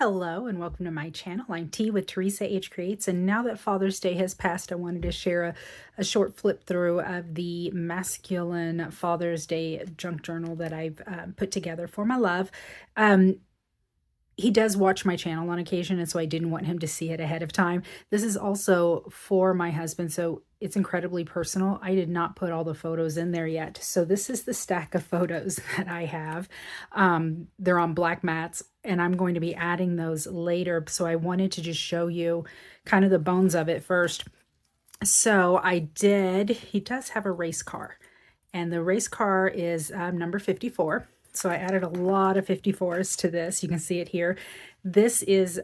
Hello and welcome to my channel. I'm T with Teresa H Creates, and now that Father's Day has passed, I wanted to share a short flip through of the masculine Father's Day junk journal that I've put together for my love. Um, he does watch my channel on occasion, and so I didn't want him to see it ahead of time. This is also for my husband, so it's incredibly personal. I did not put all the photos in there yet. So this is the stack of photos that I have. They're on black mats, and I'm going to be adding those later. So I wanted to just show you kind of the bones of it first. So he does have a race car, and the race car is number 54. So I added a lot of 54s to this. You can see it here. This is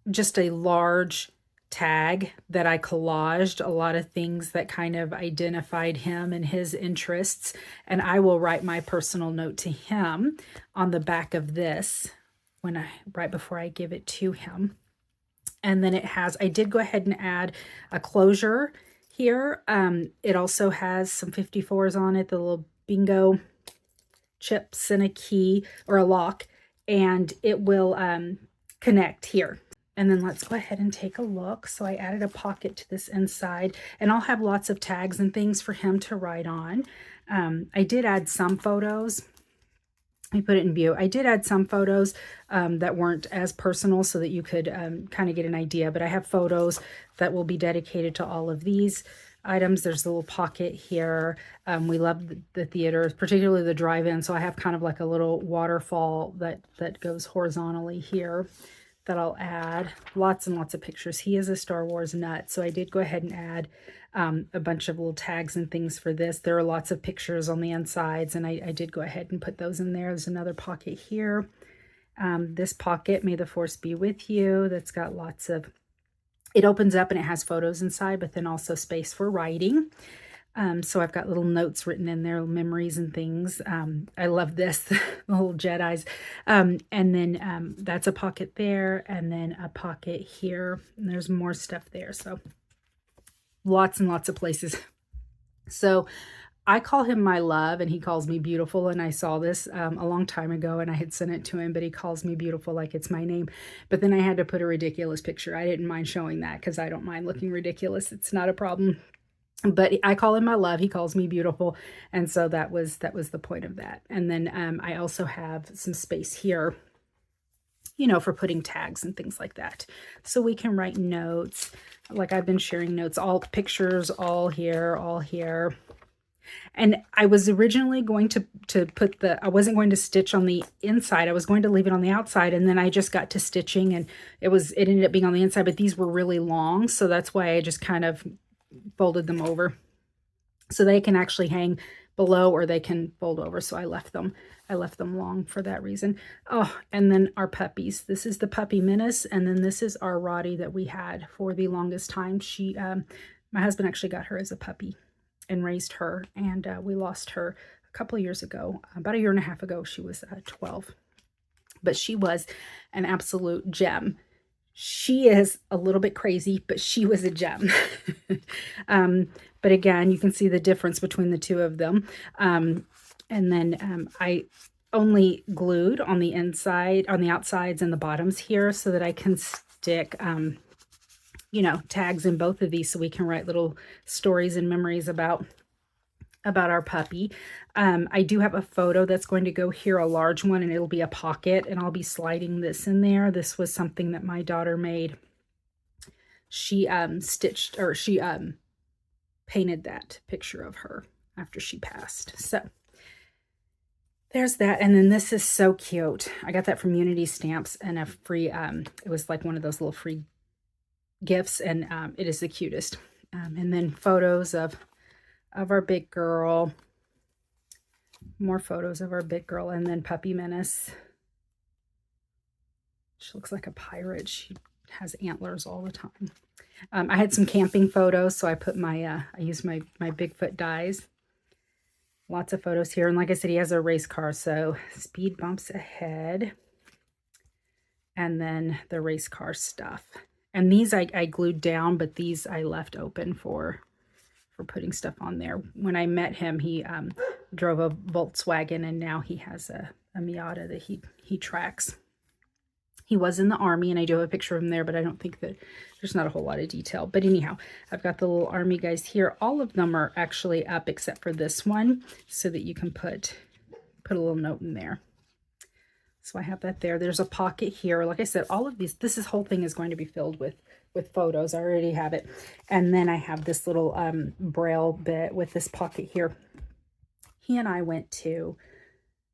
just a large tag that I collaged a lot of things that kind of identified him and his interests. And I will write my personal note to him on the back of this right before I give it to him. And then I did go ahead and add a closure here. It also has some 54s on it, the little bingo chips and a key or a lock, and it will connect here. And then let's go ahead and take a look. So I added a pocket to this inside, and I'll have lots of tags and things for him to write on. I did add some photos. Let me put it in view. I did add some photos that weren't as personal so that you could kind of get an idea, but I have photos that will be dedicated to all of these items. There's a little pocket here. We love the theater, particularly the drive-in, so I have kind of like a little waterfall that goes horizontally here that I'll add. Lots and lots of pictures. He is a Star Wars nut, so I did go ahead and add a bunch of little tags and things for this. There are lots of pictures on the insides, and I did go ahead and put those in there. There's another pocket here. This pocket, May the Force be with you, that's got lots of, it opens up and it has photos inside, but then also space for writing. So I've got little notes written in there, memories and things. I love this, the little Jedis. And then that's a pocket there, and then a pocket here. And there's more stuff there. So lots and lots of places. So I call him my love, and he calls me beautiful. And I saw this a long time ago, and I had sent it to him, but he calls me beautiful like it's my name. But then I had to put a ridiculous picture. I didn't mind showing that because I don't mind looking ridiculous. It's not a problem. But I call him my love. He calls me beautiful. And so that was the point of that. And then I also have some space here, for putting tags and things like that. So we can write notes. Like I've been sharing notes, all pictures, all here, all here. And I was originally going to put I wasn't going to stitch on the inside. I was going to leave it on the outside. And then I just got to stitching, and it ended up being on the inside, but these were really long. So that's why I just kind of folded them over. So they can actually hang below, or they can fold over. So I left them long for that reason. Oh, and then our puppies. This is the puppy Menace, and then this is our Roddy that we had for the longest time. She, my husband actually got her as a puppy and raised her, and we lost her a couple of years ago. About a year and a half ago, she was 12. But she was an absolute gem. She is a little bit crazy, but she was a gem. But again, you can see the difference between the two of them. And then I only glued on the inside, on the outsides and the bottoms here, so that I can stick, tags in both of these, so we can write little stories and memories about our puppy. I do have a photo that's going to go here, a large one, and it'll be a pocket, and I'll be sliding this in there. This was something that my daughter made. She painted that picture of her after she passed. So there's that. And then this is so cute. I got that from Unity Stamps, and a free, it was like one of those little free gifts, and it is the cutest. And then photos of our big girl, more photos of our big girl, and then puppy Menace. She looks like a pirate. She has antlers all the time. I had some camping photos, so I put I used my Bigfoot dies. Lots of photos here, and like I said, he has a race car, so speed bumps ahead, and then the race car stuff. And these I glued down, but these I left open for putting stuff on there. When I met him, he drove a Volkswagen, and now he has a Miata that he tracks. He was in the Army, and I do have a picture of him there, but I don't think that there's not a whole lot of detail. But anyhow, I've got the little Army guys here. All of them are actually up except for this one, so that you can put a little note in there. So I have that there. There's a pocket here. Like I said, all of these, this whole thing is going to be filled with photos. I already have it. And then I have this little braille bit with this pocket here. He and I went to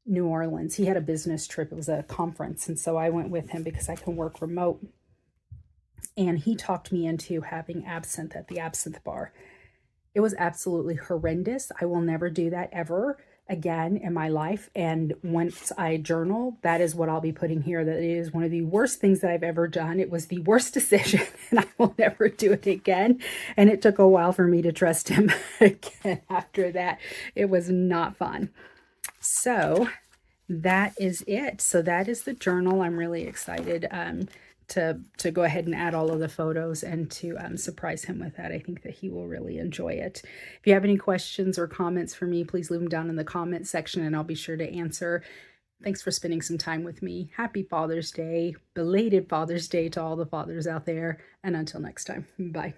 New Orleans. He had a business trip. It was a conference. And so I went with him because I can work remote. And he talked me into having absinthe at the absinthe bar. It was absolutely horrendous. I will never do that ever again in my life. And once I journal, that is what I'll be putting here. That it is one of the worst things that I've ever done. It was the worst decision, and I will never do it again. And it took a while for me to trust him again after that. It was not fun. So that is it. So that is the journal. I'm really excited to go ahead and add all of the photos and to surprise him with that. I think that he will really enjoy it. If you have any questions or comments for me, please leave them down in the comment section and I'll be sure to answer. Thanks for spending some time with me. Happy Father's Day, belated Father's Day to all the fathers out there. And until next time, bye.